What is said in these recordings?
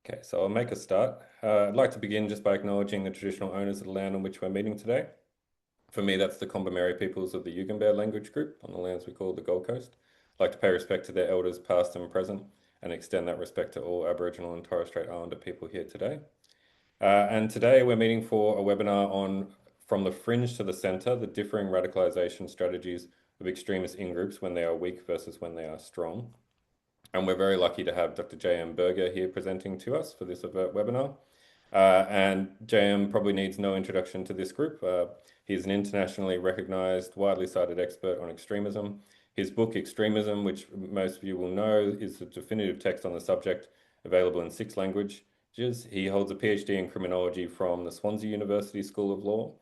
Okay, so I'll make a start. I'd like to begin just by acknowledging the traditional owners of the land on which we're meeting today. For me, that's the Kombumerri peoples of the Yugambeh language group on the lands we call the Gold Coast. I'd like to pay respect to their elders past and present and extend that respect to all Aboriginal and Torres Strait Islander people here today. And today we're meeting for a webinar on From the Fringe to the Centre, the differing radicalisation strategies of extremist in-groups when they are weak versus when they are strong. And we're very lucky to have Dr. J.M. Berger here presenting to us for this AVERT webinar. And J.M. probably needs no introduction to this group. He's an internationally recognized, widely cited expert on extremism. His book, Extremism, which most of you will know, is a definitive text on the subject, available in 6 languages. He holds a PhD in criminology from the Swansea University School of Law,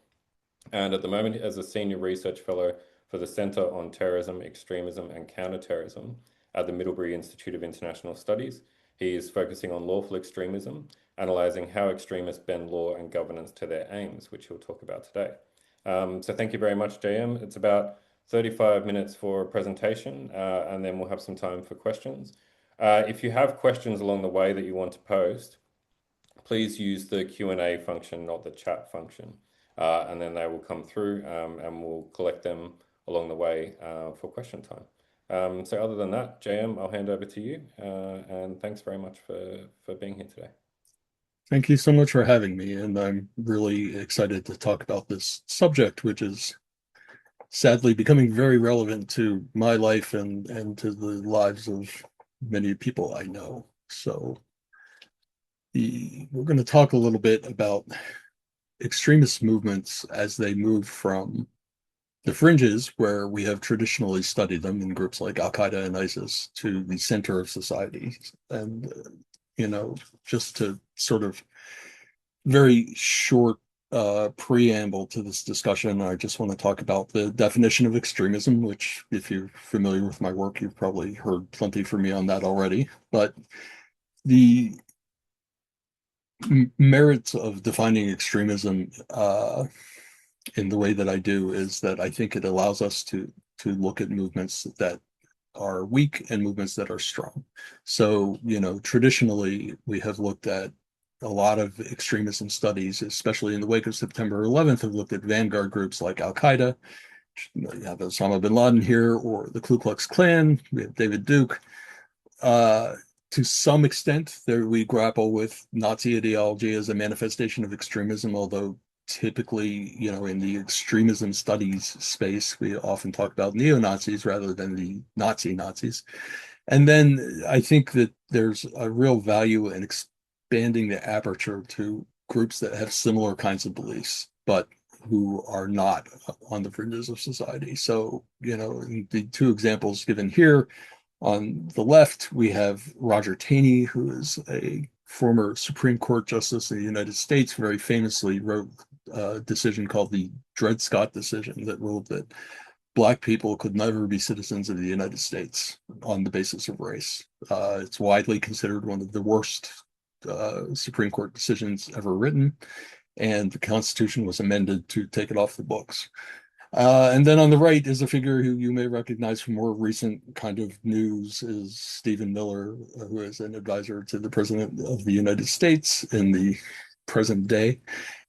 and at the moment as a senior research fellow for the Centre on Terrorism, Extremism and Counterterrorism at the Middlebury Institute of International Studies. He is focusing on lawful extremism, analysing how extremists bend law and governance to their aims, which he'll talk about today. So thank you very much, JM. It's about 35 minutes for a presentation, and then we'll have some time for questions. If you have questions along the way that you want to post, please use the Q&A function, not the chat function. And then they will come through and we'll collect them along the way for question time. So other than that, JM, I'll hand over to you. And thanks very much for being here today. Thank you so much for having me. And I'm really excited to talk about this subject, which is sadly becoming very relevant to my life and to the lives of many people I know. So we're going to talk a little bit about extremist movements as they move from the fringes, where we have traditionally studied them in groups like al-Qaeda and ISIS, to the center of society. And, just to sort of very short preamble to this discussion, I just want to talk about the definition of extremism, which, if you're familiar with my work, you've probably heard plenty from me on that already. But the merits of defining extremism in the way that I do is that I think it allows us to look at movements that are weak and movements that are strong. So, traditionally we have looked at a lot of extremism studies, especially in the wake of September 11th, have looked at vanguard groups like al-Qaeda. You have Osama bin Laden here, or the Ku Klux Klan. We have David Duke. To some extent, we grapple with Nazi ideology as a manifestation of extremism, although typically, in the extremism studies space, we often talk about neo-Nazis rather than the Nazis. And then I think that there's a real value in expanding the aperture to groups that have similar kinds of beliefs, but who are not on the fringes of society. So, the 2 examples given here, on the left, we have Roger Taney, who is a former Supreme Court Justice of the United States, very famously wrote a decision called the Dred Scott decision that ruled that Black people could never be citizens of the United States on the basis of race. It's widely considered one of the worst Supreme Court decisions ever written, and the Constitution was amended to take it off the books. And then on the right is a figure who you may recognize from more recent kind of news, is Stephen Miller, who is an advisor to the President of the United States in the present day.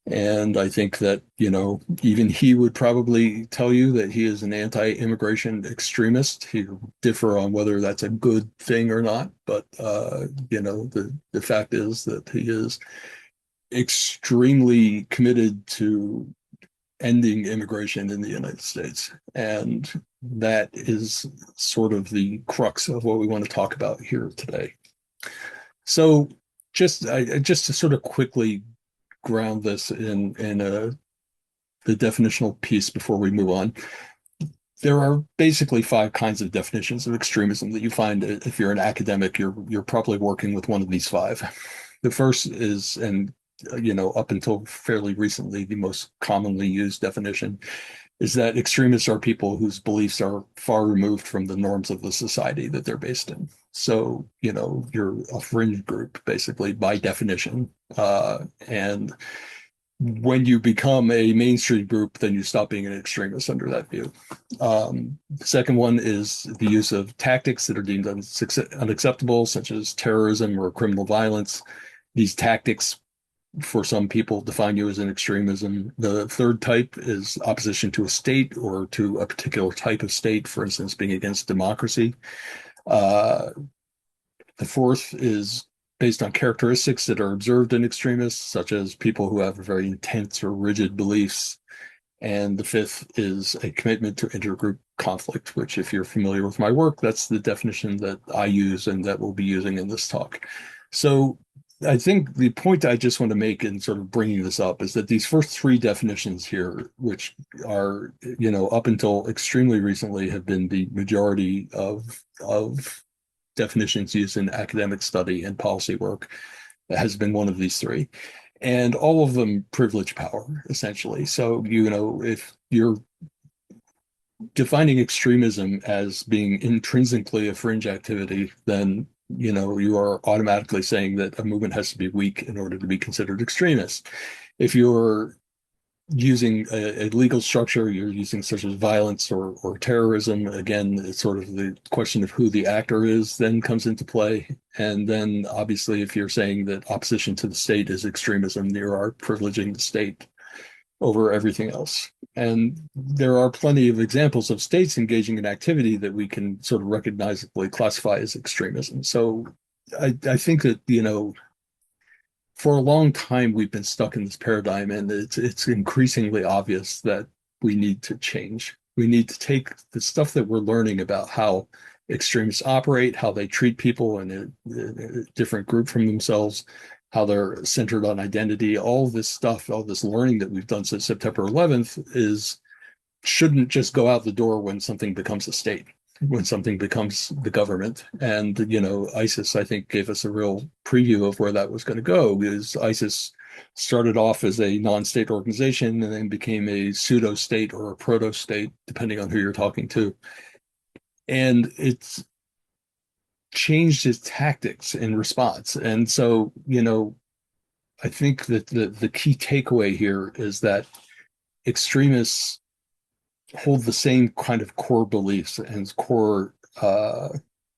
And I think that, even he would probably tell you that he is an anti-immigration extremist. He would differ on whether that's a good thing or not. But, the fact is that he is extremely committed to ending immigration in the United States. And that is sort of the crux of what we want to talk about here today. So just to sort of quickly ground this in the definitional piece before we move on, there are basically 5 kinds of definitions of extremism that you find. If you're an academic, you're probably working with one of these 5. The first is, and up until fairly recently, the most commonly used definition is that extremists are people whose beliefs are far removed from the norms of the society that they're based in. So, you're a fringe group, basically, by definition. And when you become a mainstream group, then you stop being an extremist under that view. The second one is the use of tactics that are deemed unacceptable, such as terrorism or criminal violence. These tactics for some people define you as an extremism. The third type is opposition to a state or to a particular type of state, for instance, being against democracy. Uh, the fourth is based on characteristics that are observed in extremists, such as people who have very intense or rigid beliefs. And the fifth is a commitment to intergroup conflict, which, if you're familiar with my work, that's the definition that I use and that we'll be using in this talk. So I think the point I just want to make in sort of bringing this up is that these first three definitions here, which are, up until extremely recently have been the majority of definitions used in academic study and policy work, has been one of these three. And all of them privilege power, essentially. So, if you're defining extremism as being intrinsically a fringe activity, then you are automatically saying that a movement has to be weak in order to be considered extremist. If you're using a legal structure, you're using such as violence or terrorism, again, it's sort of the question of who the actor is then comes into play. And then obviously, if you're saying that opposition to the state is extremism, you are privileging the state over everything else. And there are plenty of examples of states engaging in activity that we can sort of recognizably classify as extremism. So I think that, for a long time, we've been stuck in this paradigm, and it's increasingly obvious that we need to change. We need to take the stuff that we're learning about how extremists operate, how they treat people in a different group from themselves, how they're centered on identity, all this stuff, all this learning that we've done since September 11th shouldn't just go out the door when something becomes a state, when something becomes the government. And, ISIS, I think, gave us a real preview of where that was going to go, because ISIS started off as a non-state organization and then became a pseudo-state or a proto-state, depending on who you're talking to. And it's changed its tactics in response. And so, I think that the key takeaway here is that extremists hold the same kind of core beliefs and core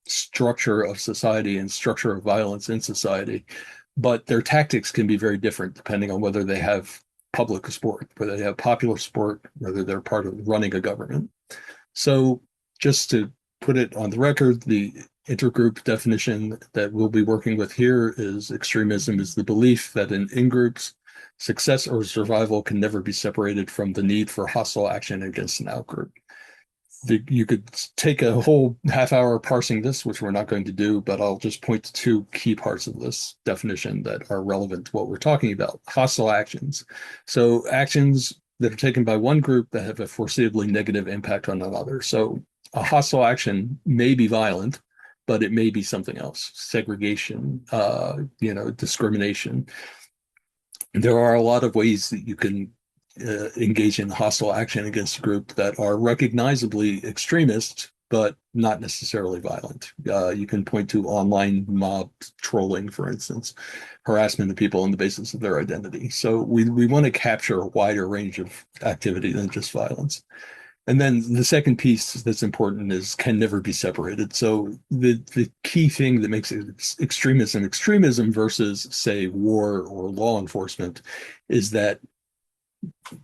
structure of society and structure of violence in society, but their tactics can be very different depending on whether they have public support, whether they have popular support, whether they're part of running a government. So just to put it on the record, the intergroup definition that we'll be working with here is extremism is the belief that in groups, success or survival can never be separated from the need for hostile action against an outgroup. You could take a whole half hour parsing this, which we're not going to do, but I'll just point to two key parts of this definition that are relevant to what we're talking about. Hostile actions. So actions that are taken by one group that have a foreseeably negative impact on another. So a hostile action may be violent, but it may be something else, segregation, discrimination. There are a lot of ways that you can engage in hostile action against a group that are recognizably extremist, but not necessarily violent. You can point to online mob trolling, for instance, harassment of people on the basis of their identity. So we want to capture a wider range of activity than just violence. And then the second piece that's important is can never be separated. So the key thing that makes extremism versus, say, war or law enforcement is that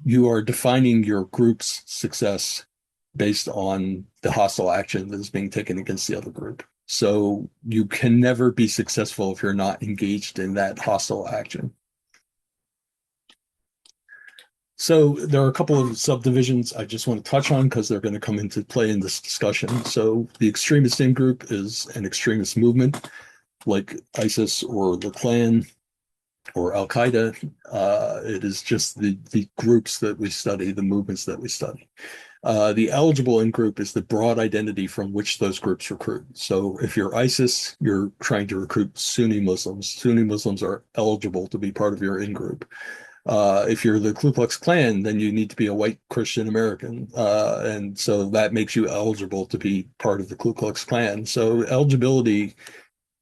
you are defining your group's success based on the hostile action that is being taken against the other group. So you can never be successful if you're not engaged in that hostile action. So there are a couple of subdivisions I just want to touch on because they're going to come into play in this discussion. So the extremist in-group is an extremist movement like ISIS or the Klan or al-Qaeda. It is just the groups that we study, the movements that we study. The eligible in-group is the broad identity from which those groups recruit. So if you're ISIS, you're trying to recruit Sunni Muslims. Sunni Muslims are eligible to be part of your in-group. If you're the Ku Klux Klan, then you need to be a white Christian American. And so that makes you eligible to be part of the Ku Klux Klan. So eligibility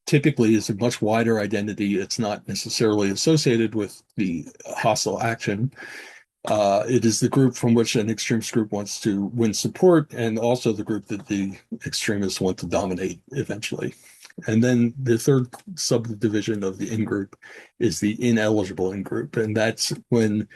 typically is a much wider identity. It's not necessarily associated with the hostile action. It is the group from which an extremist group wants to win support, and also the group that the extremists want to dominate eventually. And then the third subdivision of the in-group is the ineligible in-group. And that's when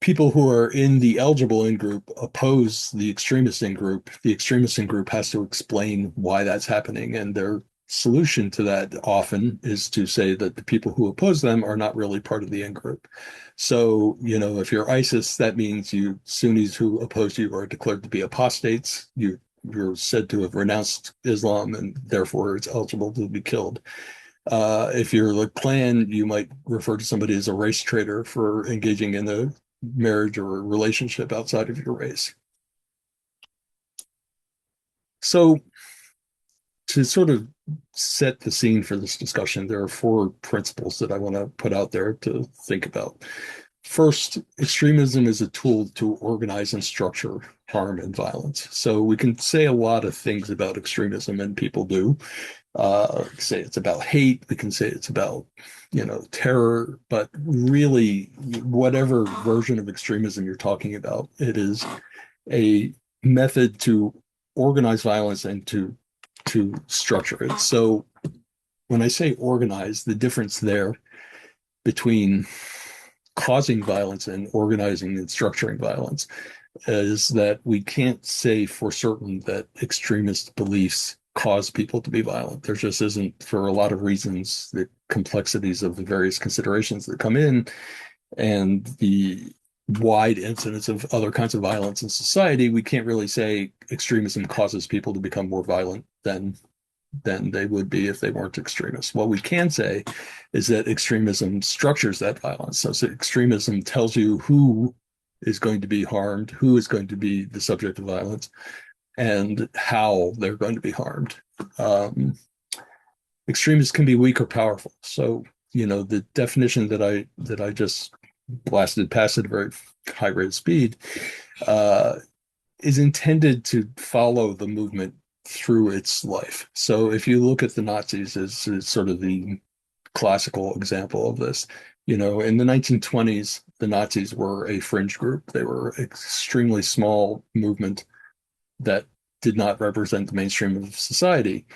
people who are in the eligible in-group oppose the extremist in-group. The extremist in-group has to explain why that's happening. And their solution to that often is to say that the people who oppose them are not really part of the in-group. So, if you're ISIS, that means you Sunnis who oppose you are declared to be apostates. You're said to have renounced Islam and therefore it's eligible to be killed. If you're the Klan, you might refer to somebody as a race traitor for engaging in a marriage or a relationship outside of your race. So, to sort of set the scene for this discussion, there are four principles that I want to put out there to think about. First, extremism is a tool to organize and structure harm and violence. So we can say a lot of things about extremism, and people do. Say it's about hate. We can say it's about, terror. But really, whatever version of extremism you're talking about, it is a method to organize violence and to structure it. So when I say organize, the difference there between causing violence and organizing and structuring violence is that we can't say for certain that extremist beliefs cause people to be violent. There just isn't, for a lot of reasons, the complexities of the various considerations that come in and the wide incidence of other kinds of violence in society. We can't really say extremism causes people to become more violent than they would be if they weren't extremists. What we can say is that extremism structures that violence. So extremism tells you who is going to be harmed, who is going to be the subject of violence, and how they're going to be harmed. Extremists can be weak or powerful. So, the definition that I just blasted past at a very high rate of speed is intended to follow the movement through its life. So if you look at the Nazis as sort of the classical example of this, in the 1920s, the Nazis were a fringe group. They were an extremely small movement that did not represent the mainstream of society.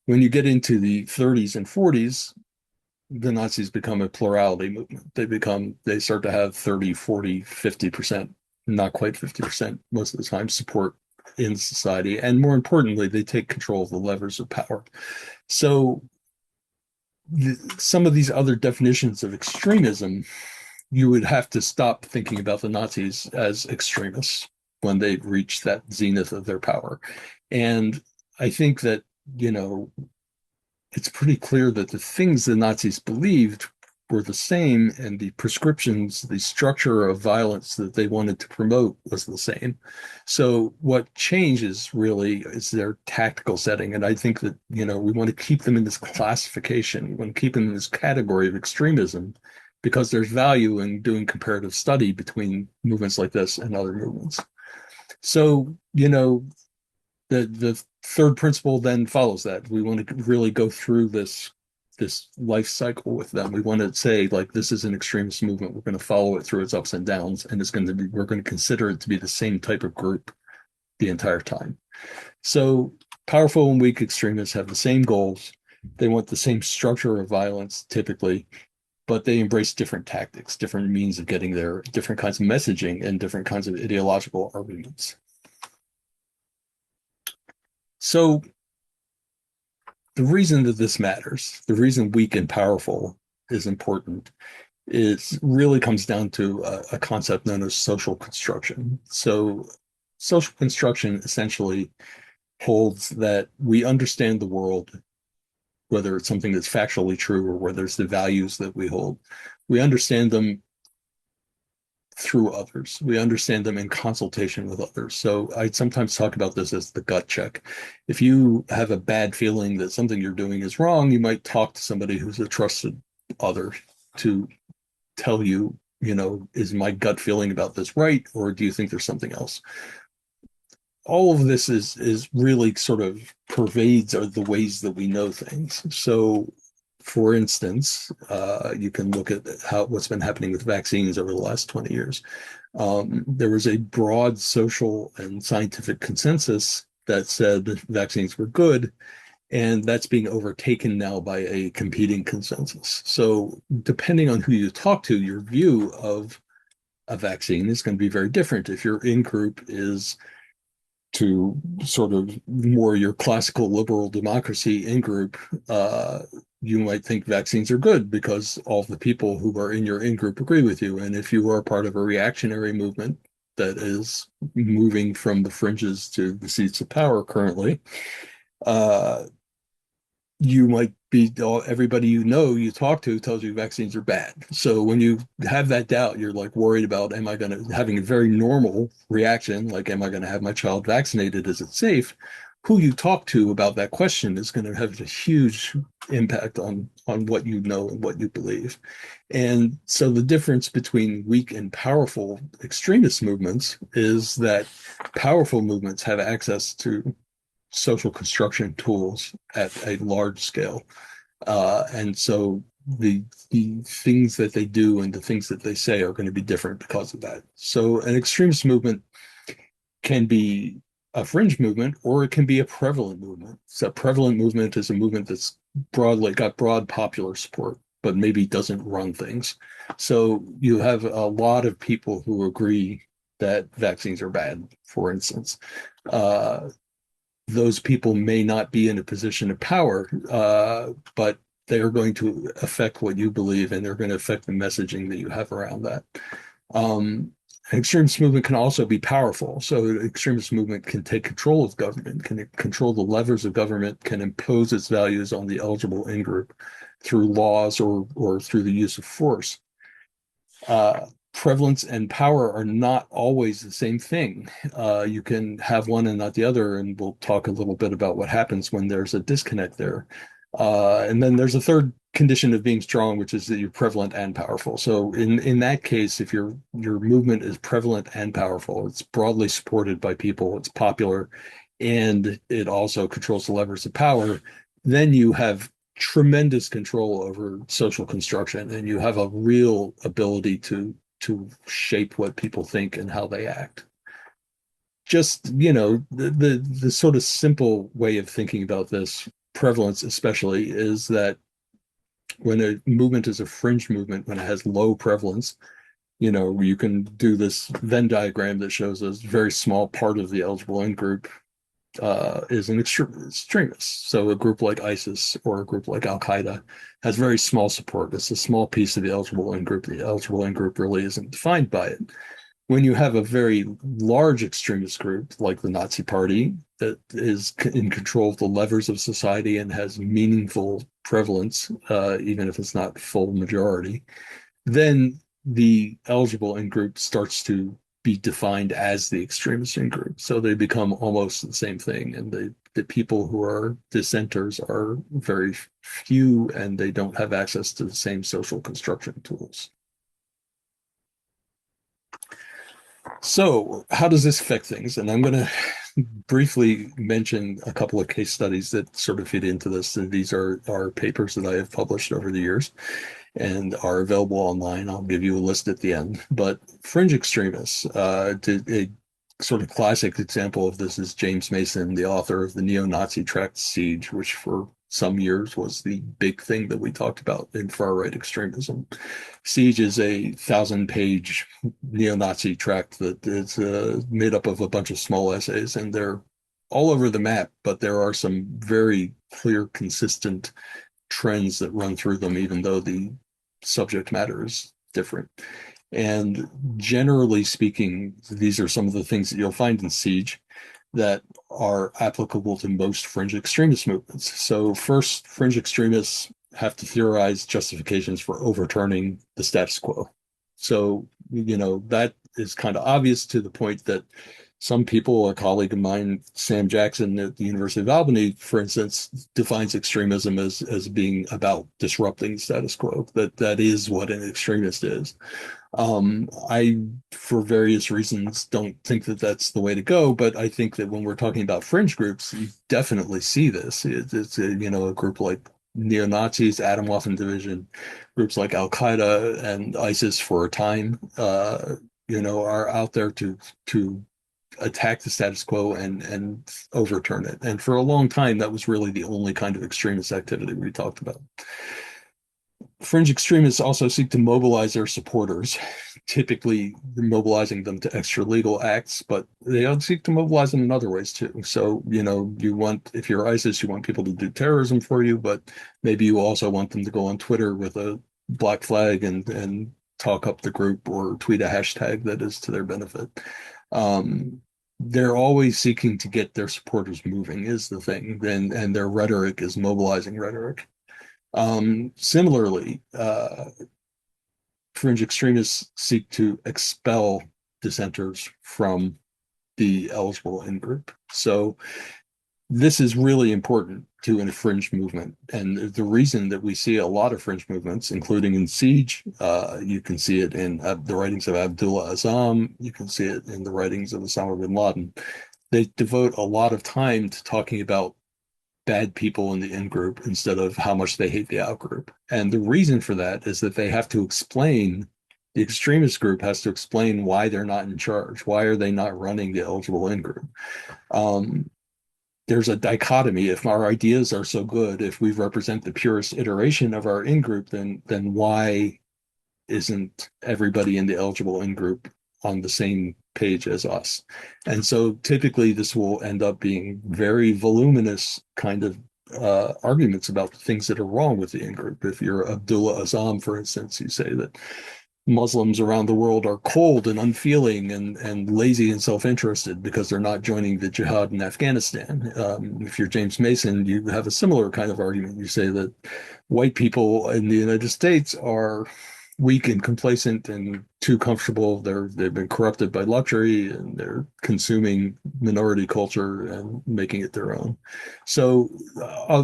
When you get into the 30s and 40s, the Nazis become a plurality movement. They start to have 30, 40, 50%, not quite 50% most of the time, support in society. And more importantly, they take control of the levers of power. So some of these other definitions of extremism, you would have to stop thinking about the Nazis as extremists when they reach that zenith of their power. And I think that, it's pretty clear that the things the Nazis believed were the same, and the prescriptions, the structure of violence that they wanted to promote was the same. So what changes really is their tactical setting. And I think that, we want to keep them in this classification. We want to keep them in this category of extremism because there's value in doing comparative study between movements like this and other movements. So, the third principle then follows that. We want to really go through this life cycle with them. We want to say, like, this is an extremist movement. We're going to follow it through its ups and downs, and we're going to consider it to be the same type of group the entire time. So powerful and weak extremists have the same goals. They want the same structure of violence typically, but they embrace different tactics, different means of getting there, different kinds of messaging, and different kinds of ideological arguments. So the reason that this matters, the reason weak and powerful is important, is really comes down to a concept known as social construction. So social construction essentially holds that we understand the world, whether it's something that's factually true or whether it's the values that we hold. We understand them through others. We understand them in consultation with others. So I sometimes talk about this as the gut check. If you have a bad feeling that something you're doing is wrong, you might talk to somebody who's a trusted other to tell you, is my gut feeling about this right? Or do you think there's something else? All of this is really sort of pervades the ways that we know things. So for instance, you can look at what's been happening with vaccines over the last 20 years. There was a broad social and scientific consensus that said vaccines were good, And that's being overtaken now by a competing consensus. So depending on who you talk to, your view of a vaccine is going to be very different. If your in-group is to sort of more your classical liberal democracy in-group, you might think vaccines are good because all the people who are in your in-group agree with you. And if you are part of a reactionary movement that is moving from the fringes to the seats of power currently, uh, you might be everybody you talk to tells you vaccines are bad. So when you have that doubt, you're like worried about, am I going to having a very normal reaction, like, am I going to have my child vaccinated? Is it safe? Who you talk to about that question is going to have a huge impact on what you know and what you believe. And so the difference between weak and powerful extremist movements is that powerful movements have access to social construction tools at a large scale. And so the things that they do and the things that they say are going to be different because of that. So an extremist movement can be a fringe movement or it can be a prevalent movement. So a prevalent movement is a movement that's broadly got broad popular support, but maybe doesn't run things. So you have a lot of people who agree that vaccines are bad, for instance. Uh, those people may not be in a position of power, but they are going to affect what you believe and they're going to affect the messaging that you have around that. An extremist movement can also be powerful. So an extremist movement can take control of government, can control the levers of government, can impose its values on the eligible in-group through laws or through the use of force. Prevalence and power are not always the same thing. You can have one and not the other, and we'll talk a little bit about what happens when there's a disconnect there. And then there's a third condition of being strong, which is that you're prevalent and powerful. So in that case, if your movement is prevalent and powerful, it's broadly supported by people, it's popular, and it also controls the levers of power, then you have tremendous control over social construction and you have a real ability to shape what people think and how they act. Just, the sort of simple way of thinking about this, prevalence especially, is that when a movement is a fringe movement, when it has low prevalence, you can do this Venn diagram that shows a very small part of the eligible in group is an extremist. So a group like ISIS or a group like al-Qaeda has very small support. It's a small piece of the eligible in group. The eligible in group really isn't defined by it. When you have a very large extremist group like the Nazi Party that is in control of the levers of society and has meaningful prevalence, even if it's not full majority, then the eligible in group starts to be defined as the extremist in group. So they become almost the same thing. And the people who are dissenters are very few and they don't have access to the same social construction tools. So, how does this affect things? And I'm going to briefly mention a couple of case studies that sort of fit into this. And these are papers that I have published over the years and are available online. I'll give you a list at the end. But fringe extremists, a sort of classic example of this is James Mason, the author of the neo-Nazi tract Siege, which for some years was the big thing that we talked about in far-right extremism. Siege is a 1,000-page neo-Nazi tract that is made up of a bunch of small essays, and they're all over the map, but there are some very clear, consistent trends that run through them, even though the subject matter is different. And generally speaking, these are some of the things that you'll find in Siege that are applicable to most fringe extremist movements. So first, fringe extremists have to theorize justifications for overturning the status quo. So, that is kind of obvious to the point that some people, a colleague of mine, Sam Jackson at the University of Albany, for instance, defines extremism as being about disrupting the status quo. That is what an extremist is. I, for various reasons, don't think that that's the way to go, but I think that when we're talking about fringe groups, you definitely see this. It's a group like neo-Nazis, Atomwaffen Division, groups like al-Qaeda and ISIS for a time, are out there to attack the status quo and overturn it. And for a long time, that was really the only kind of extremist activity we talked about. Fringe extremists also seek to mobilize their supporters, typically mobilizing them to extra-legal acts, but they also seek to mobilize them in other ways too. So, you want, if you're ISIS, you want people to do terrorism for you, but maybe you also want them to go on Twitter with a black flag and talk up the group or tweet a hashtag that is to their benefit. They're always seeking to get their supporters moving is the thing, and their rhetoric is mobilizing rhetoric. Similarly, fringe extremists seek to expel dissenters from the eligible in-group. So this is really important to a fringe movement. And the reason that we see a lot of fringe movements, including in Siege, you can see it in the writings of Abdullah Azzam, you can see it in the writings of Osama bin Laden. They devote a lot of time to talking about bad people in the in-group instead of how much they hate the out-group. And the reason for that is that they have to explain, the extremist group has to explain why they're not in charge. Why are they not running the eligible in-group? There's a dichotomy. If our ideas are so good, if we represent the purest iteration of our in-group, then why isn't everybody in the eligible in-group on the same page as us? And so typically this will end up being very voluminous kind of arguments about the things that are wrong with the in-group. If you're Abdullah Azzam, for instance, you say that Muslims around the world are cold and unfeeling and lazy and self-interested because they're not joining the jihad in Afghanistan. If you're James Mason, you have a similar kind of argument. You say that white people in the United States are weak and complacent and too comfortable. They've been corrupted by luxury and they're consuming minority culture and making it their own. So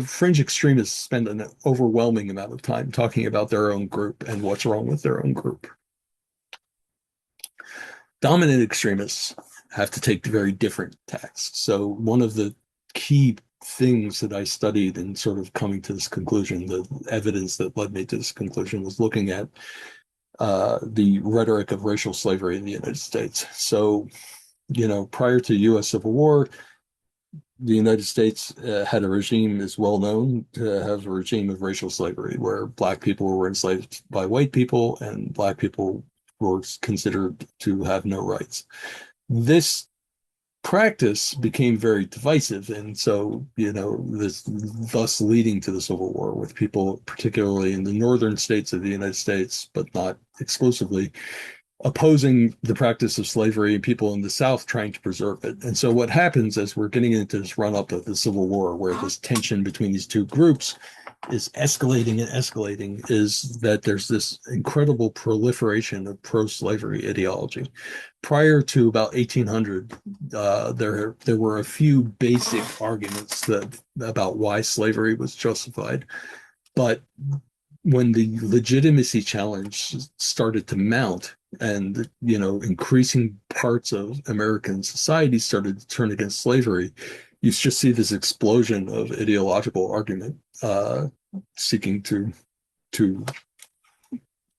fringe extremists spend an overwhelming amount of time talking about their own group and what's wrong with their own group. Dominant extremists have to take very different tacks. So one of the key things that I studied in sort of coming to this conclusion, the evidence that led me to this conclusion, was looking at the rhetoric of racial slavery in the United States. So, prior to U.S. Civil War, the United States had a regime, is well known to have a regime of racial slavery, where black people were enslaved by white people and black people were considered to have no rights. This practice became very divisive, and so this thus leading to the Civil War, with people particularly in the northern states of the United States, but not exclusively, opposing the practice of slavery, and people in the South trying to preserve it. And so what happens as we're getting into this run-up of the Civil War, where this tension between these two groups is escalating and escalating, is that there's this incredible proliferation of pro-slavery ideology. Prior to about 1800, there were a few basic arguments about why slavery was justified. But when the legitimacy challenge started to mount, and increasing parts of American society started to turn against slavery, you just see this explosion of ideological argument seeking to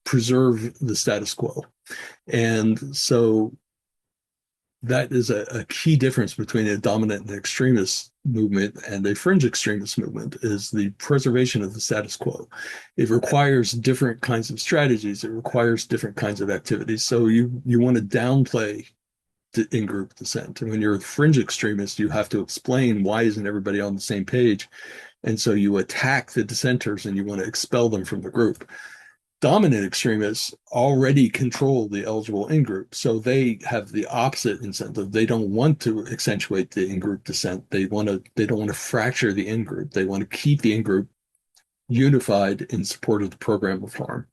preserve the status quo. And so that is a key difference between a dominant and extremist movement and a fringe extremist movement, is the preservation of the status quo. It requires different kinds of strategies. It requires different kinds of activities. So you want to downplay the in-group dissent. And when you're a fringe extremist, you have to explain why isn't everybody on the same page. And so you attack the dissenters and you want to expel them from the group. Dominant extremists already control the eligible in-group, so they have the opposite incentive. They don't want to accentuate the in-group dissent. They don't want to fracture the in-group. They want to keep the in-group unified in support of the program of harm.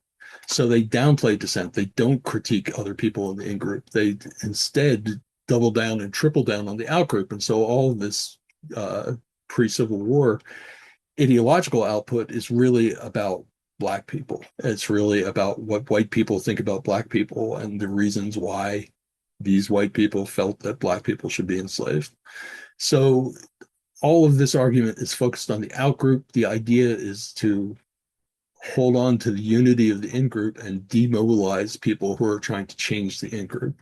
So they downplay dissent. They don't critique other people in the in-group. They instead double down and triple down on the out-group. And so all of this pre-Civil War ideological output is really about Black people. It's really about what white people think about Black people and the reasons why these white people felt that Black people should be enslaved. So all of this argument is focused on the out-group. The idea is to hold on to the unity of the in-group and demobilize people who are trying to change the in-group.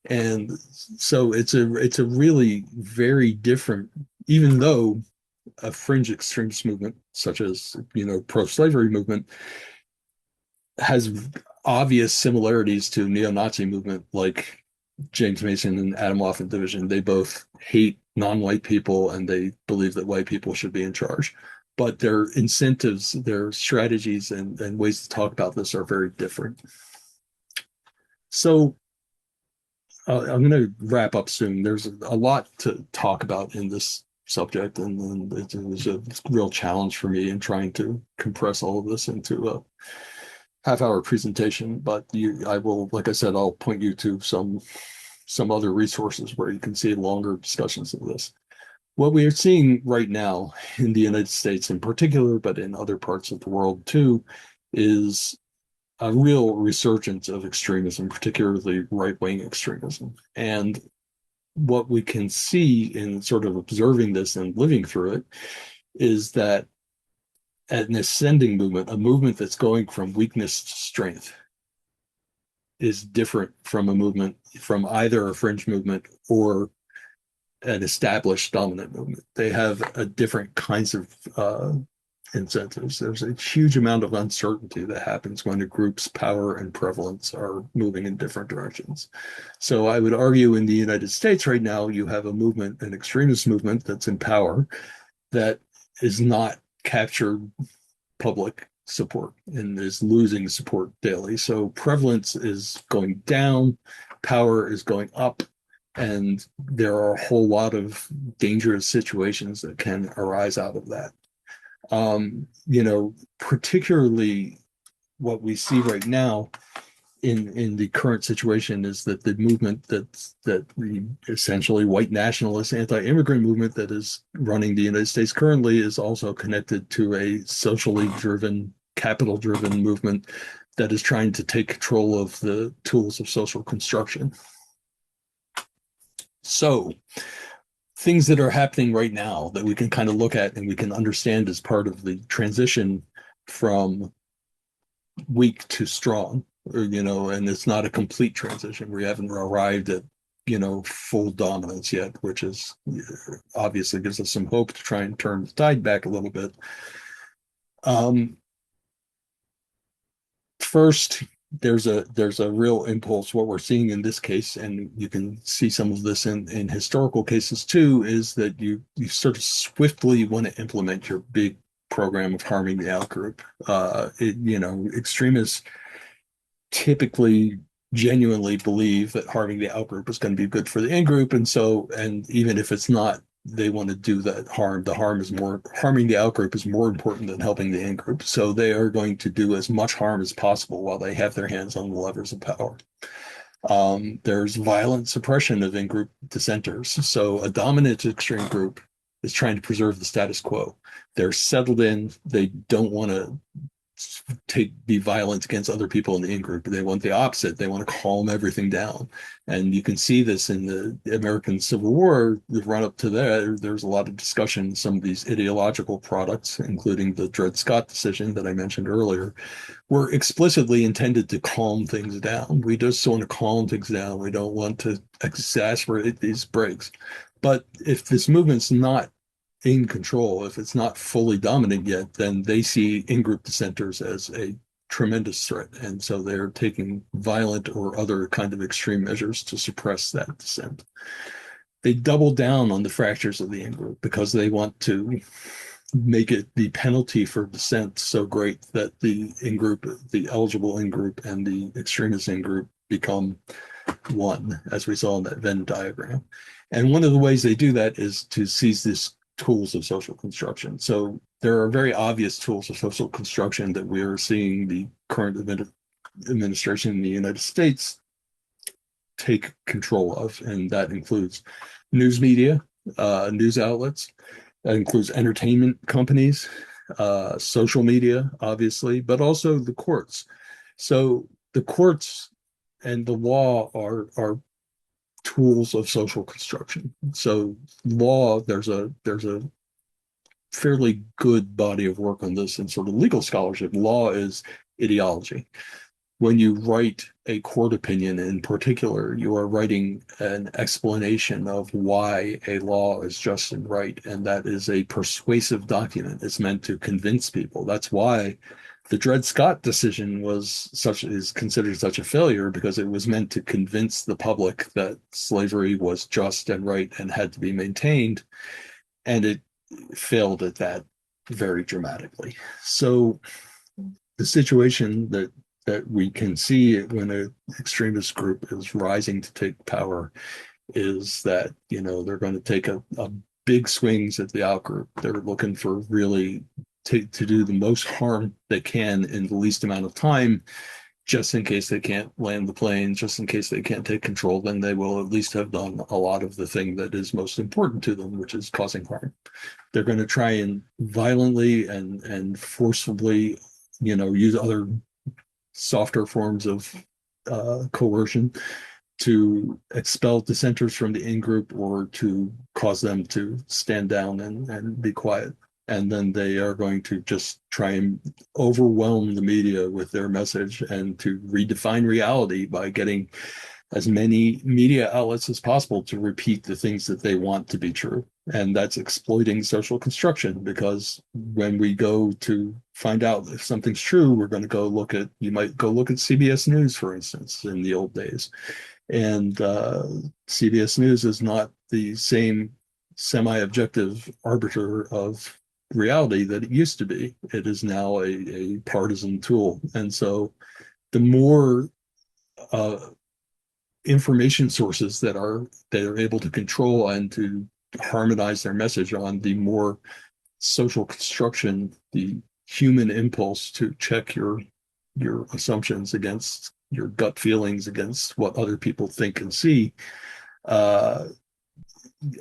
And so it's a really very different, even though a fringe extremist movement, such as, pro-slavery movement, has obvious similarities to neo-Nazi movement like James Mason and Adam Waffen division. They both hate non-white people and they believe that white people should be in charge. But their incentives, their strategies, and ways to talk about this are very different. So I'm going to wrap up soon. There's a lot to talk about in this subject, and it was a real challenge for me in trying to compress all of this into a half-hour presentation. But I will, like I said, I'll point you to some other resources where you can see longer discussions of this. What we are seeing right now in the United States in particular, but in other parts of the world too, is a real resurgence of extremism, particularly right-wing extremism. And what we can see in sort of observing this and living through it is that an ascending movement, a movement that's going from weakness to strength, is different from a movement from either a fringe movement or an established dominant movement. They have a different kinds of incentives. There's a huge amount of uncertainty that happens when a group's power and prevalence are moving in different directions. So I would argue in the United States right now, you have a movement, an extremist movement that's in power that is not captured public support and is losing support daily. So prevalence is going down, power is going up, and there are a whole lot of dangerous situations that can arise out of that. Particularly what we see right now in the current situation is that the movement that the essentially white nationalist anti-immigrant movement that is running the United States currently is also connected to a socially driven, capital driven movement that is trying to take control of the tools of social construction. So things that are happening right now that we can kind of look at and we can understand as part of the transition from weak to strong, and it's not a complete transition. We haven't arrived at, full dominance yet, which is obviously gives us some hope to try and turn the tide back a little bit. First, there's a real impulse. What we're seeing in this case, and you can see some of this in historical cases too, is that you sort of swiftly want to implement your big program of harming the outgroup. Extremists typically genuinely believe that harming the outgroup is going to be good for the in-group, and even if it's not, they want to do that harm. Harming the outgroup is more important than helping the in-group. So they are going to do as much harm as possible while they have their hands on the levers of power. There's violent suppression of in-group dissenters. So a dominant extreme group is trying to preserve the status quo. They're settled in. They don't want to be violent against other people in the in-group. They want the opposite. They want to calm everything down. And you can see this in the American Civil War, the run up to that. There's a lot of discussion. Some of these ideological products, including the Dred Scott decision that I mentioned earlier, were explicitly intended to calm things down. We just want to calm things down. We don't want to exacerbate these breaks. But if this movement's not in control, if it's not fully dominant yet, then they see in-group dissenters as a tremendous threat. And so they're taking violent or other kind of extreme measures to suppress that dissent. They double down on the fractures of the in-group because they want to make it the penalty for dissent so great that the in-group, the eligible in-group and the extremist in-group become one, as we saw in that Venn diagram. And one of the ways they do that is to seize this tools of social construction. So there are very obvious tools of social construction that we are seeing the current administration in the United States take control of, and that includes news media, news outlets, that includes entertainment companies, social media, obviously, but also the courts. So the courts and the law are tools of social construction. So law, there's a fairly good body of work on this in sort of legal scholarship. Law is ideology. when you write a court opinion in particular, you are writing an explanation of why a law is just and right. And that is a persuasive document. It's meant to convince people. That's why the Dred Scott decision is considered such a failure, because it was meant to convince the public that slavery was just and right and had to be maintained. And it failed at that very dramatically. So the situation that we can see when an extremist group is rising to take power is that, they're going to take a big swings at the out group. They're looking for really to do the most harm they can in the least amount of time, just in case they can't land the plane, just in case they can't take control. Then they will at least have done a lot of the thing that is most important to them, which is causing harm. They're going to try and violently and forcibly, use other softer forms of coercion to expel dissenters from the in-group, or to cause them to stand down and be quiet. And then they are going to just try and overwhelm the media with their message, and to redefine reality by getting as many media outlets as possible to repeat the things that they want to be true. And that's exploiting social construction, because when we go to find out if something's true, we're going to you might go look at CBS News, for instance, in the old days. And CBS News is not the same semi-objective arbiter of reality that it used to be. It is now a partisan tool. And so the more information sources that are able to control and to harmonize their message on, the more social construction, the human impulse to check your assumptions against your gut feelings, against what other people think and see.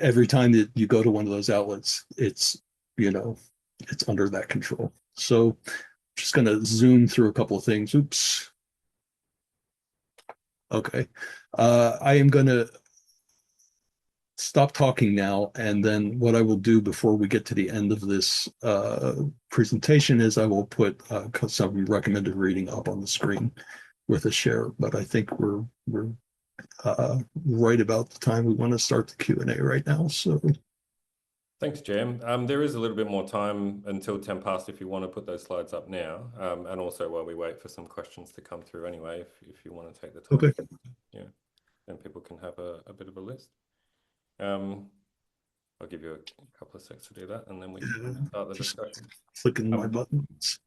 Every time that you go to one of those outlets, it's under that control. So just going to zoom through a couple of things. Oops. Okay. I am going to stop talking now, and then what I will do before we get to the end of this presentation is I will put some recommended reading up on the screen with a share. But I think we're right about the time we want to start the Q&A right now. So Thanks, Jam. There is a little bit more time until 10 past if you want to put those slides up now, and also while we wait for some questions to come through anyway, if you want to take the time. Okay. Yeah, then people can have a bit of a list. I'll give you a couple of seconds to do that, and then we can start the discussion. Clicking my buttons.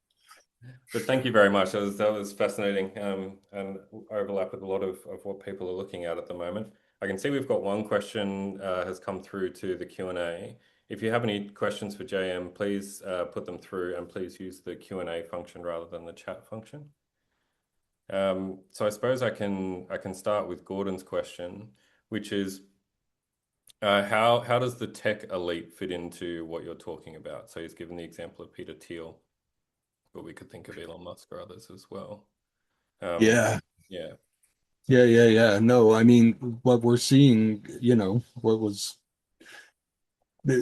But thank you very much. That was fascinating, and overlap with a lot of what people are looking at the moment. I can see we've got one question has come through to the Q&A. If you have any questions for JM, please put them through, and please use the Q&A function rather than the chat function. So I suppose I can start with Gordon's question, which is how does the tech elite fit into what you're talking about? So he's given the example of Peter Thiel, but we could think of Elon Musk or others as well. Yeah. Yeah. Yeah. No, I mean, what we're seeing,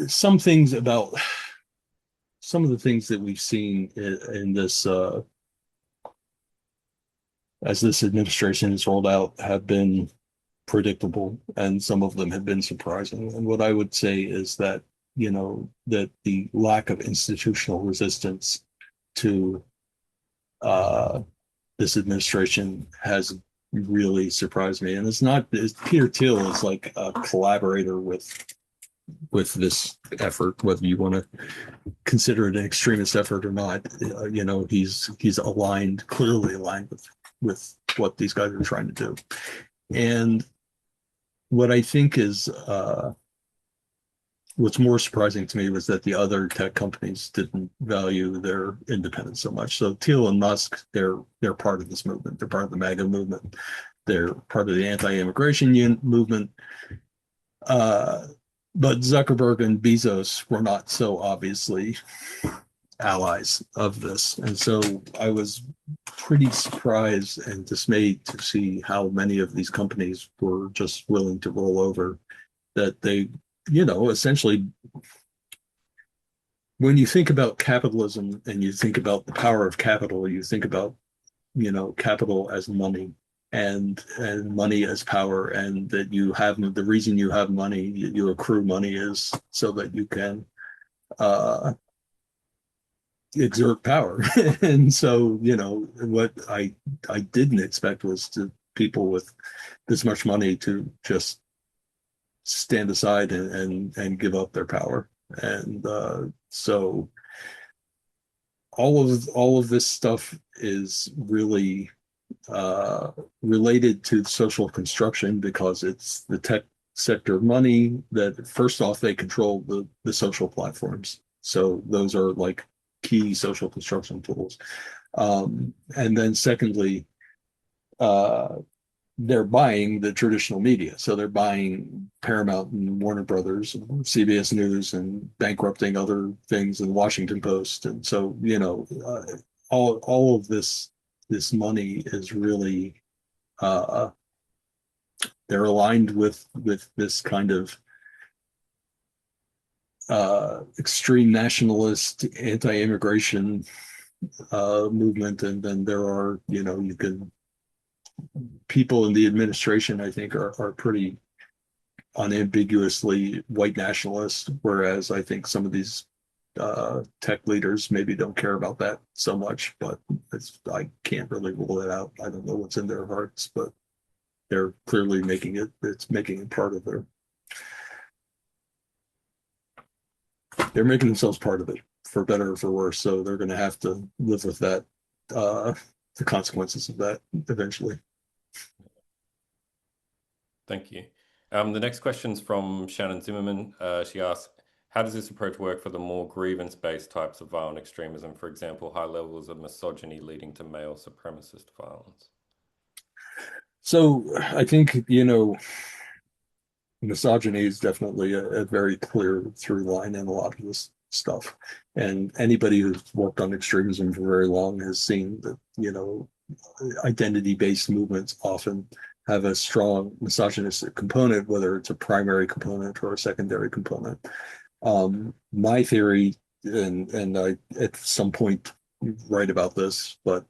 some things about some of the things that we've seen in this as this administration is rolled out have been predictable, and some of them have been surprising. And what I would say is that, that the lack of institutional resistance to this administration has really surprised me. And Peter Thiel is like a collaborator with this effort, whether you want to consider it an extremist effort or not. He's clearly aligned with what these guys are trying to do. And what I think is what's more surprising to me was that the other tech companies didn't value their independence so much. So Thiel and Musk, they're part of this movement. They're part of the MAGA movement. They're part of the anti-immigration movement. But Zuckerberg and Bezos were not so obviously allies of this. And so I was pretty surprised and dismayed to see how many of these companies were just willing to roll over, that they, essentially, when you think about capitalism and you think about the power of capital, you think about, capital as money and money as power, and that the reason you have money, you accrue money, is so that you can exert power. And so, what I didn't expect was to people with this much money to just stand aside and give up their power. And so all of this stuff is really related to social construction, because it's the tech sector money that, first off, they control the social platforms. So those are like key social construction tools. And then secondly, they're buying the traditional media. So they're buying Paramount and Warner Brothers and CBS News and bankrupting other things and Washington Post. And so, all of this money is really, they're aligned with this kind of extreme nationalist, anti-immigration movement. And then there are, people in the administration, I think, are pretty unambiguously white nationalists, whereas I think some of these tech leaders maybe don't care about that so much. But I can't really rule it out. I don't know what's in their hearts, but they're clearly making it part of they're making themselves part of it, for better or for worse. So they're going to have to live with that, the consequences of that eventually. Thank you. The next question's from Shannon Zimmerman. She asks, how does this approach work for the more grievance-based types of violent extremism? For example, high levels of misogyny leading to male supremacist violence. So I think, misogyny is definitely a very clear through line in a lot of this stuff. And anybody who's worked on extremism for very long has seen that, identity-based movements often have a strong misogynistic component, whether it's a primary component or a secondary component. My theory, and I at some point write about this, but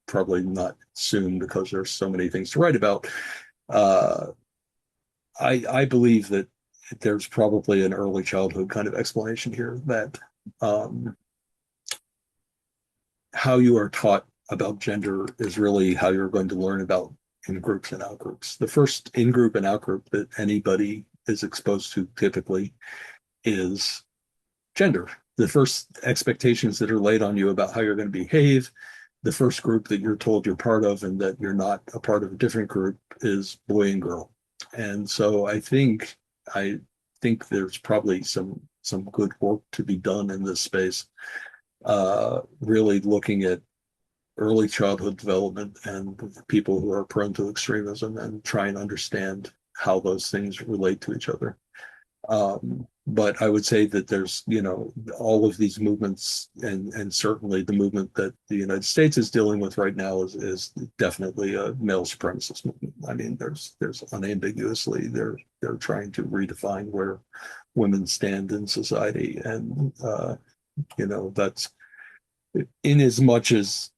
probably not soon because there's so many things to write about. I believe that there's probably an early childhood kind of explanation here, that how you are taught about gender is really how you're going to learn about in-groups and out-groups. The first in-group and out-group that anybody is exposed to typically is gender. The first expectations that are laid on you about how you're going to behave, the first group that you're told you're part of and that you're not a part of a different group, is boy and girl. And so I think there's probably some good work to be done in this space, really looking at early childhood development and people who are prone to extremism, and try and understand how those things relate to each other. But I would say that there's, all of these movements, and certainly the movement that the United States is dealing with right now is definitely a male supremacist movement. I mean, there's unambiguously, they're trying to redefine where women stand in society. And, that's, in as much as,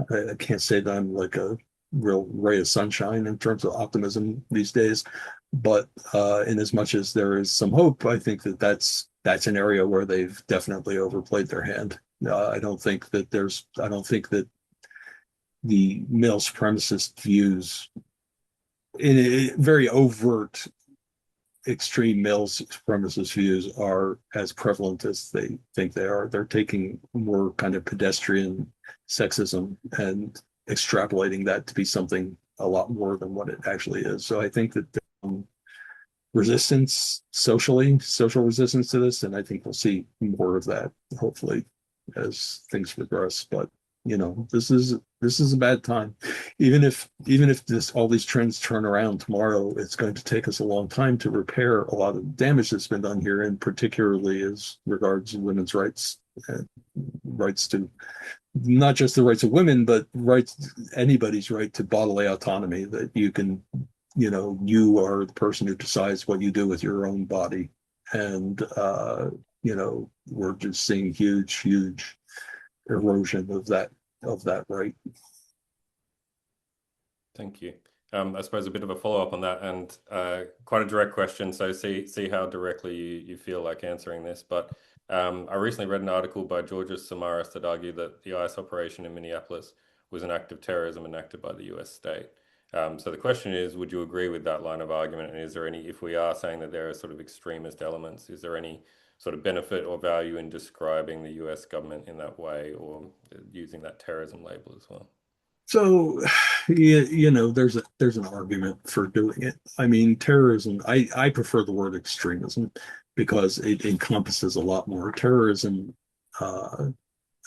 I can't say that I'm like a real ray of sunshine in terms of optimism these days, but in as much as there is some hope, I think that's an area where they've definitely overplayed their hand. I don't think that the male supremacist views, in a very overt extreme male supremacist views, are as prevalent as they think they are. They're taking more kind of pedestrian sexism and extrapolating that to be something a lot more than what it actually is. So I think that social resistance to this, and I think we'll see more of that hopefully as things progress. But this is a bad time. Even if all these trends turn around tomorrow, it's going to take us a long time to repair a lot of the damage that's been done here, and particularly as regards women's rights, and rights to not just the rights of women, but anybody's right to bodily autonomy, that you can, you are the person who decides what you do with your own body. And we're just seeing huge erosion of that right. Thank you. I suppose a bit of a follow-up on that and quite a direct question. So see how directly you feel like answering this. But I recently read an article by Georges Samaras that argued that the IS operation in Minneapolis was an act of terrorism enacted by the US state. So the question is, would you agree with that line of argument? And is there any, if we are saying that there are sort of extremist elements, is there any sort of benefit or value in describing the US government in that way or using that terrorism label as well? So, there's an argument for doing it. I mean, terrorism, I prefer the word extremism because it encompasses a lot more. Terrorism, uh,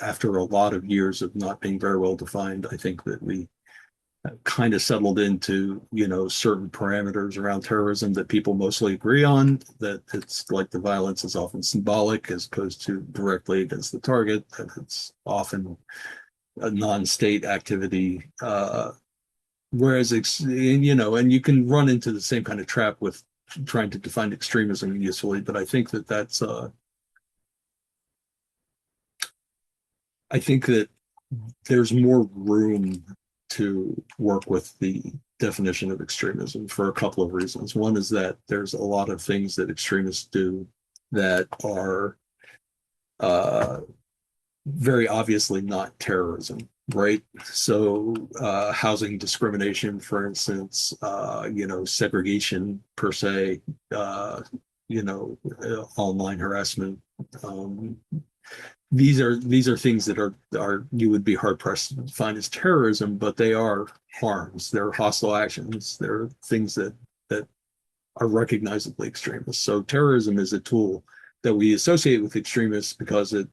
after a lot of years of not being very well defined, I think that we kind of settled into, certain parameters around terrorism that people mostly agree on, that it's like the violence is often symbolic as opposed to directly against the target, that it's often a non-state activity. Whereas, and you can run into the same kind of trap with trying to define extremism usefully, but I think that there's more room to work with the definition of extremism for a couple of reasons. One is that there's a lot of things that extremists do that are very obviously not terrorism, right? So housing discrimination, for instance, segregation per se, online harassment. Um, these are things that are you would be hard pressed to define as terrorism, but they are harms. They're hostile actions. They're things that are recognizably extremist. So terrorism is a tool that we associate with extremists because I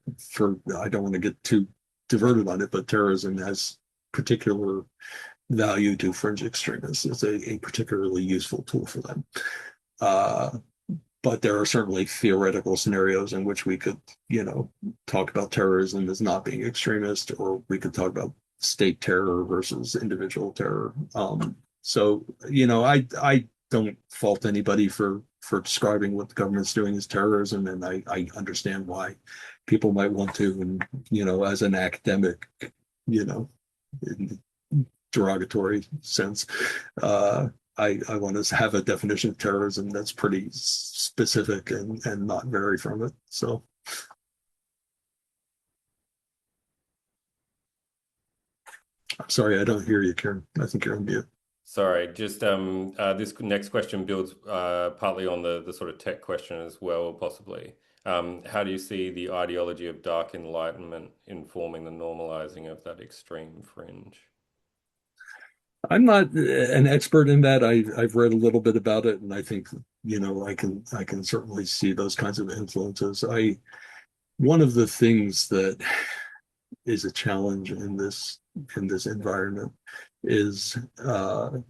don't want to get too diverted on it, but terrorism has particular value to fringe extremists. It's a particularly useful tool for them. Uh, but there are certainly theoretical scenarios in which we could, talk about terrorism as not being extremist, or we could talk about state terror versus individual terror. I don't fault anybody for describing what the government's doing as terrorism, and I understand why people might want to, and as an academic, in derogatory sense, I want to have a definition of terrorism that's pretty specific and not vary from it. So I'm sorry, I don't hear you, Karen. I think you're on mute. Sorry, just this next question builds partly on the sort of tech question as well, possibly. How do you see the ideology of dark enlightenment informing the normalizing of that extreme fringe? I'm not an expert in that. I've read a little bit about it, and I think I can certainly see those kinds of influences. I One of the things that is a challenge in this environment is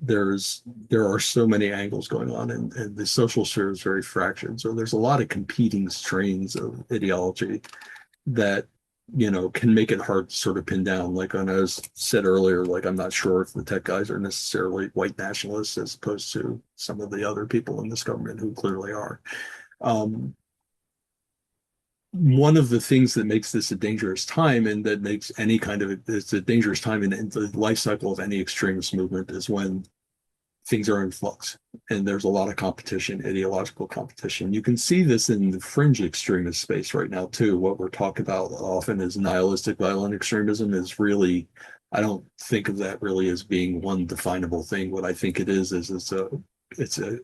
there are so many angles going on, and the social sphere is very fractured. So there's a lot of competing strains of ideology that can make it hard to sort of pin down. Like when I was said earlier, like I'm not sure if the tech guys are necessarily white nationalists as opposed to some of the other people in this government who clearly are. Um, One of the things that makes this a dangerous time, and that makes it's a dangerous time in the life cycle of any extremist movement, is when things are in flux and there's a lot of competition, ideological competition. You can see this in the fringe extremist space right now too. What we're talking about often is nihilistic violent extremism is really, I don't think of that really as being one definable thing. What I think it is it's a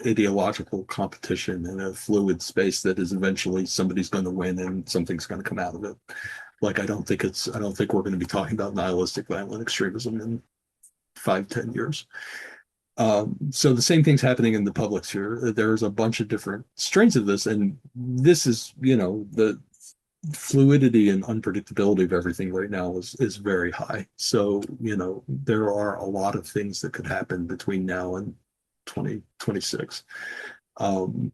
ideological competition in a fluid space that is eventually somebody's going to win and something's going to come out of it. Like I don't think we're going to be talking about nihilistic violent extremism in 5-10 years. So the same thing's happening in the public sphere. There's a bunch of different strains of this, and this is, the fluidity and unpredictability of everything right now is very high. So, there are a lot of things that could happen between now and 2026. Um,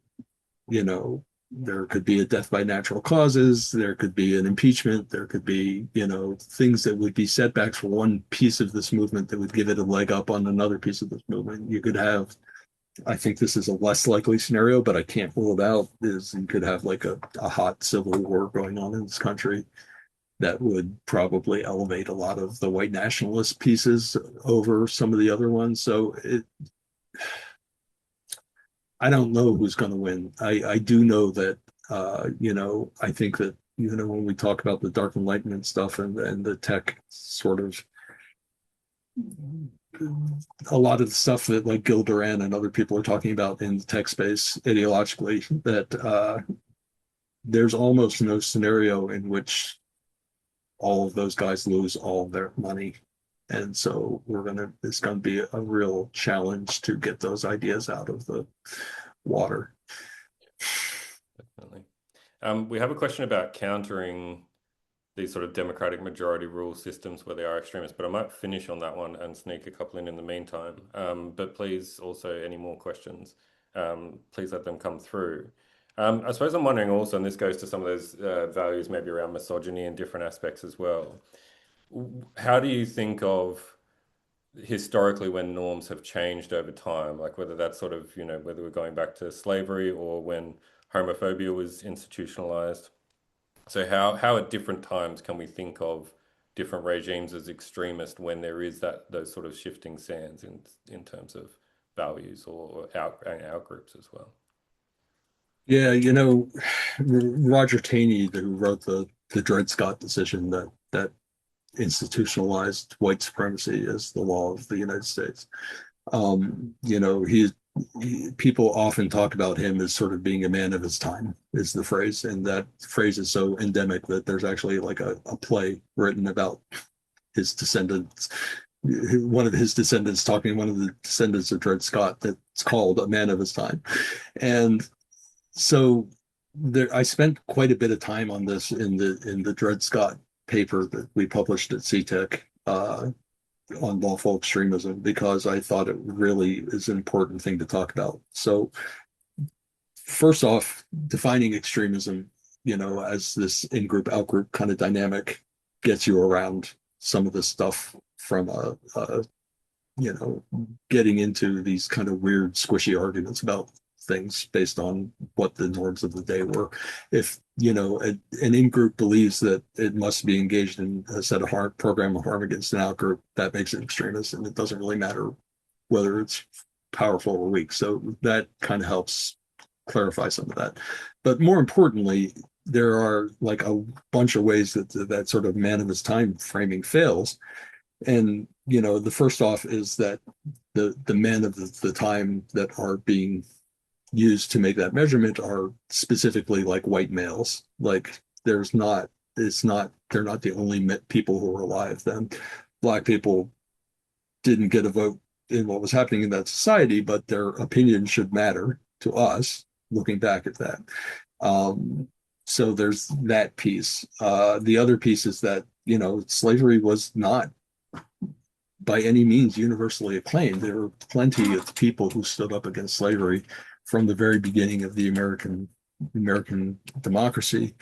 you know, there could be a death by natural causes, there could be an impeachment, there could be, things that would be setbacks for one piece of this movement that would give it a leg up on another piece of this movement. You could have, I think this is a less likely scenario, but I can't rule it out, is you could have like a hot civil war going on in this country. that would probably elevate a lot of the white nationalist pieces over some of the other ones. So I don't know who's going to win. I do know that, I think that, when we talk about the dark enlightenment stuff and the tech sort of, a lot of the stuff that like Gil Duran and other people are talking about in the tech space ideologically, that there's almost no scenario in which all of those guys lose all of their money. And so it's gonna be a real challenge to get those ideas out of the water. Definitely. We have a question about countering these sort of democratic majority rule systems where they are extremists, but I might finish on that one and sneak a couple in the meantime. But please also, any more questions, please let them come through. I suppose I'm wondering also, and this goes to some of those values maybe around misogyny and different aspects as well. How do you think of historically when norms have changed over time, like whether that's sort of, whether we're going back to slavery or when homophobia was institutionalized? So how at different times can we think of different regimes as extremist when there is those sort of shifting sands in terms of values or out groups as well? Yeah, Roger Taney, who wrote the Dred Scott decision that institutionalized white supremacy as the law of the United States. People often talk about him as sort of being a man of his time, is the phrase. And that phrase is so endemic that there's actually like a play written about his descendants, one of his descendants talking, one of the descendants of Dred Scott, that's called A Man of His Time. And so I spent quite a bit of time on this in the Dred Scott paper that we published at CTEC, on lawful extremism, because I thought it really is an important thing to talk about. So first off, defining extremism, as this in-group, out-group kind of dynamic gets you around some of this stuff from getting into these kind of weird, squishy arguments about things based on what the norms of the day were. If an in-group believes that it must be engaged in a set of program of harm against an out-group, that makes it extremist, and it doesn't really matter whether it's powerful or weak. So that kind of helps clarify some of that. But more importantly, there are like a bunch of ways that sort of man of his time framing fails. And the first off is that the men of the time that are being used to make that measurement are specifically like white males. Like they're not the only people who are alive then. Black people didn't get a vote in what was happening in that society, but their opinion should matter to us looking back at that. So there's that piece. The other piece is that, slavery was not by any means universally acclaimed. There were plenty of people who stood up against slavery from the very beginning of the American democracy.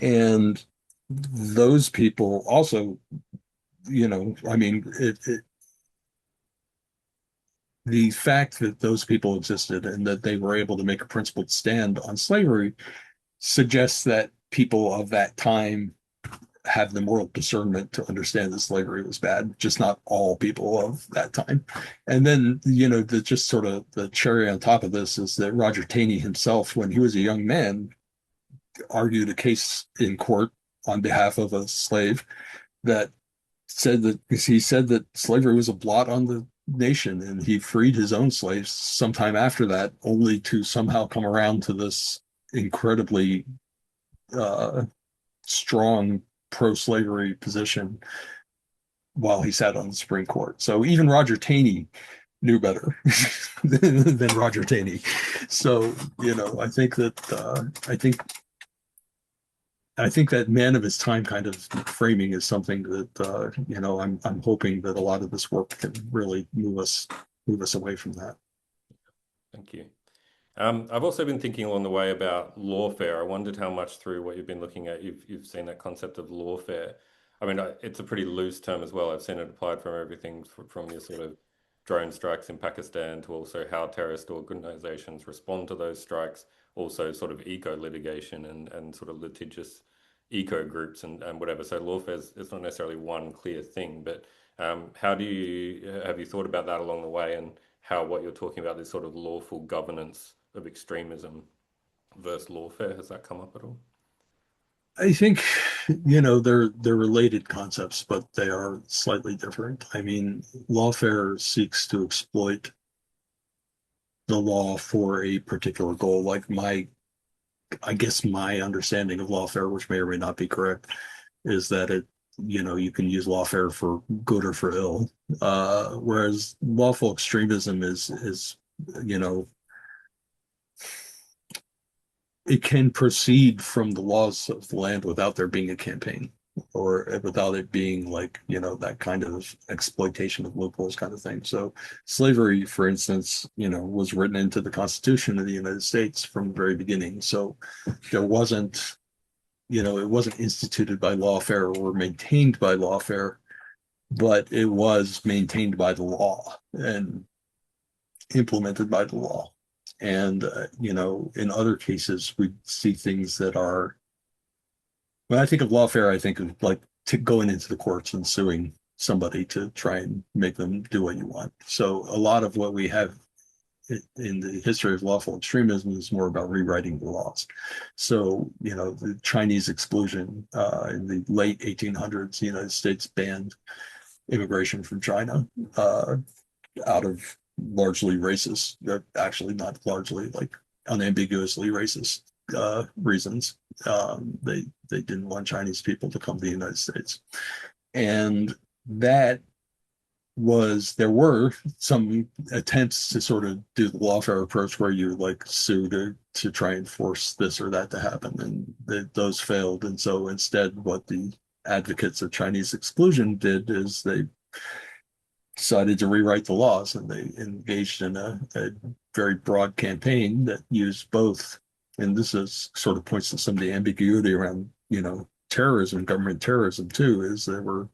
And those people also, the fact that those people existed and that they were able to make a principled stand on slavery suggests that people of that time have the moral discernment to understand that slavery was bad, just not all people of that time. And then, just sort of the cherry on top of this is that Roger Taney himself, when he was a young man, argued a case in court on behalf of a slave that he said that slavery was a blot on the nation, and he freed his own slaves sometime after that, only to somehow come around to this incredibly strong pro-slavery position while he sat on the Supreme Court. So even Roger Taney knew better than Roger Taney. So I think that man of his time kind of framing is something that I'm hoping that a lot of this work can really move us away from that. Thank you. I've also been thinking along the way about lawfare. I wondered how much through what you've been looking at, you've seen that concept of lawfare. I mean, it's a pretty loose term as well. I've seen it applied from everything from your sort of drone strikes in Pakistan to also how terrorist organizations respond to those strikes, also sort of eco litigation and sort of litigious eco groups and whatever. So lawfare is not necessarily one clear thing, but how do you have you thought about that along the way, and how what you're talking about, this sort of lawful governance of extremism versus lawfare, has that come up at all? I think, they're related concepts, but they are slightly different. I mean, lawfare seeks to exploit the law for a particular goal. Like I guess my understanding of lawfare, which may or may not be correct, is that you can use lawfare for good or for ill. Whereas lawful extremism is, you know, it can proceed from the laws of the land without there being a campaign or without it being like, that kind of exploitation of loopholes kind of thing. So slavery, for instance, was written into the Constitution of the United States from the very beginning. So there wasn't, it wasn't instituted by lawfare or maintained by lawfare, but it was maintained by the law and implemented by the law. And, in other cases, we see things that are, when I think of lawfare, I think of like going into the courts and suing somebody to try and make them do what you want. So a lot of what we have in the history of lawful extremism is more about rewriting the laws. So, the Chinese exclusion in the late 1800s, the United States banned immigration from China out of largely racist, actually not largely, like unambiguously racist reasons. They didn't want Chinese people to come to the United States, and that there were some attempts to sort of do the lawfare approach where you like sue to try and force this or that to happen, and those failed. And so instead, what the advocates of Chinese exclusion did is they decided to rewrite the laws, and they engaged in a very broad campaign that used both. And this is sort of points to some of the ambiguity around, terrorism, government terrorism too, is there were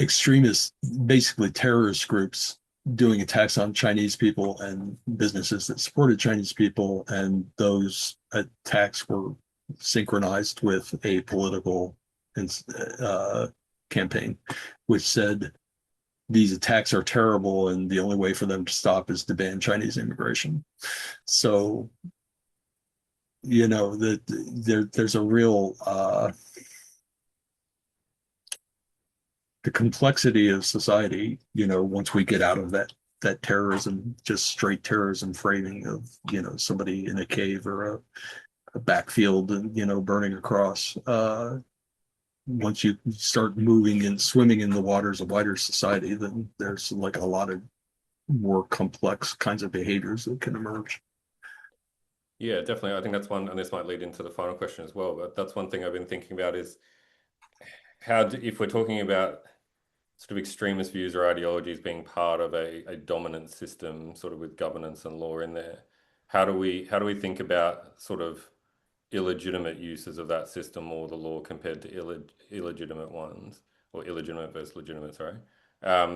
extremists, basically terrorist groups, doing attacks on Chinese people and businesses that supported Chinese people. And those attacks were synchronized with a political campaign, which said these attacks are terrible and the only way for them to stop is to ban Chinese immigration. So, there's a real the complexity of society, once we get out of that terrorism, just straight terrorism framing of, somebody in a cave or a backfield and, burning across. Once you start moving and swimming in the waters of wider society, then there's like a lot of more complex kinds of behaviors that can emerge. Yeah, definitely. I think that's one, and this might lead into the final question as well, but that's one thing I've been thinking about is if we're talking about sort of extremist views or ideologies being part of a dominant system, sort of with governance and law in there, how do we think about sort of illegitimate uses of that system or the law compared to illegitimate ones, or illegitimate versus legitimate, sorry.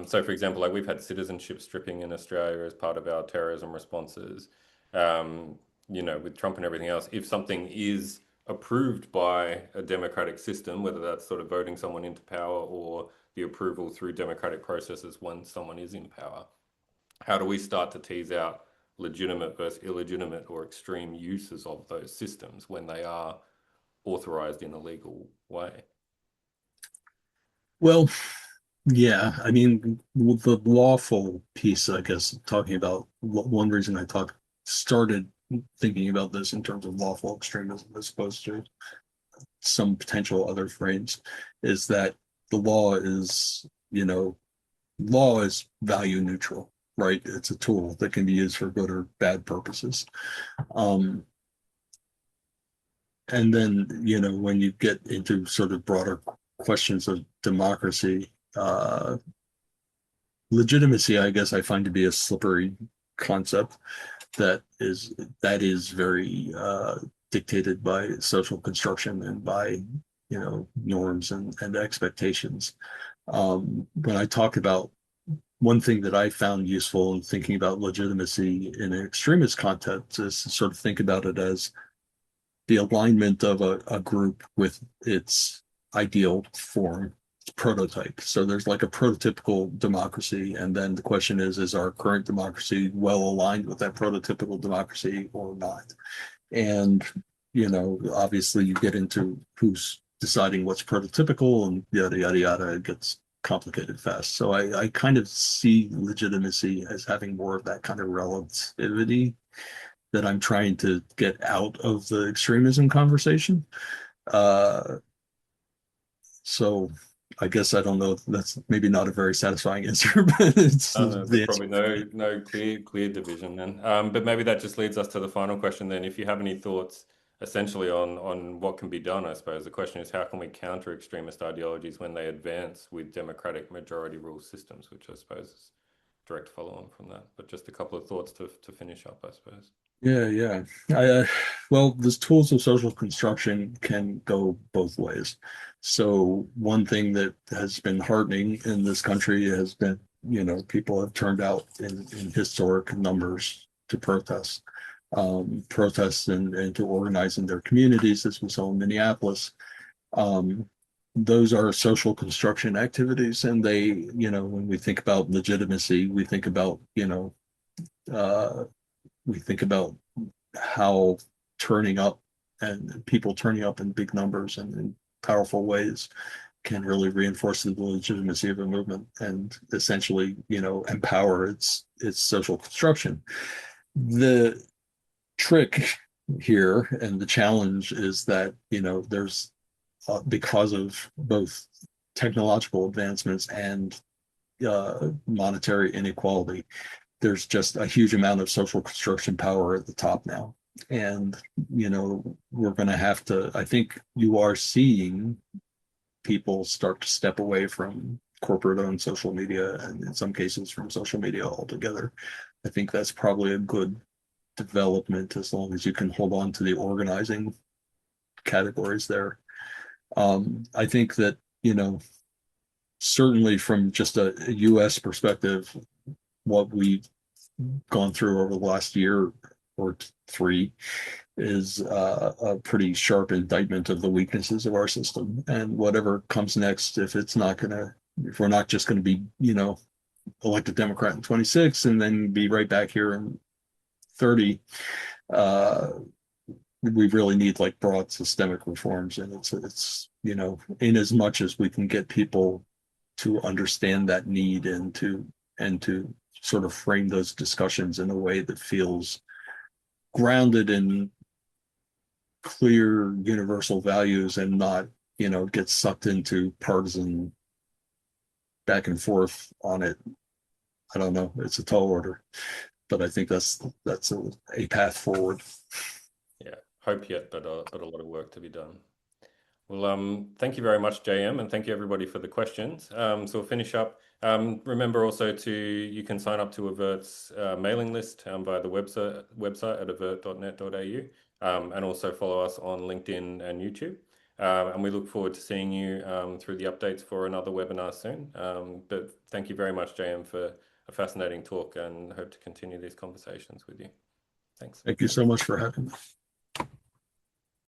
So for example, like we've had citizenship stripping in Australia as part of our terrorism responses. Um, with Trump and everything else, if something is approved by a democratic system, whether that's sort of voting someone into power or the approval through democratic processes when someone is in power, how do we start to tease out legitimate versus illegitimate or extreme uses of those systems when they are authorized in a legal way? Well, yeah, I mean, the lawful piece, I guess, talking about one reason started thinking about this in terms of lawful extremism as opposed to some potential other frames, is that the law is value neutral, right? It's a tool that can be used for good or bad purposes. And then, when you get into sort of broader questions of democracy, legitimacy, I guess I find to be a slippery concept that is very dictated by social construction and by norms and expectations. When I talk about one thing that I found useful in thinking about legitimacy in an extremist context is to sort of think about it as the alignment of a group with its ideal form, prototype. So there's like a prototypical democracy, and then the question is our current democracy well aligned with that prototypical democracy or not? And obviously you get into who's deciding what's prototypical and yada yada yada. It gets complicated fast. So I kind of see legitimacy as having more of that kind of relativity that I'm trying to get out of the extremism conversation. Uh, so I guess I don't know. That's maybe not a very satisfying answer, but it's No, there's the answer. probably no clear division then. But maybe that just leads us to the final question then. If you have any thoughts essentially on what can be done, I suppose the question is how can we counter extremist ideologies when they advance with democratic majority rule systems, which I suppose is direct follow on from that. But just a couple of thoughts to finish up, I suppose. Yeah, yeah. Well, the tools of social construction can go both ways. So one thing that has been heartening in this country has been, people have turned out in historic numbers to protest, protest and to organize in their communities, as we saw in Minneapolis. Um, those are social construction activities, and when we think about legitimacy, uh, we think about how turning up and people turning up in big numbers and in powerful ways can really reinforce the legitimacy of a movement and essentially, empower its social construction. The trick here and the challenge is that, there's because of both technological advancements and monetary inequality, there's just a huge amount of social construction power at the top now. And, we're going to have to, I think you are seeing people start to step away from corporate owned social media and in some cases from social media altogether. I think that's probably a good development as long as you can hold on to the organizing categories there. I think that, certainly from just a US perspective, what we've gone through over the last year or three is a pretty sharp indictment of the weaknesses of our system. And whatever comes next, if we're not just going to be, elected Democrat in 26 and then be right back here in 30, uh, we really need like broad systemic reforms. And it's, in as much as we can get people to understand that need and to sort of frame those discussions in a way that feels grounded in clear universal values and not, get sucked into partisan back and forth on it. I don't know. It's a tall order, but I think that's a path forward. Yeah, hope yet, but a lot of work to be done. Well, thank you very much, JM, and thank you everybody for the questions. So we'll finish up. Remember also you can sign up to AVERT's mailing list via the website at avert.net.au, and also follow us on LinkedIn and YouTube. And we look forward to seeing you through the updates for another webinar soon. But thank you very much, JM, for a fascinating talk, and hope to continue these conversations with you. Thanks. Thank you so much for having me.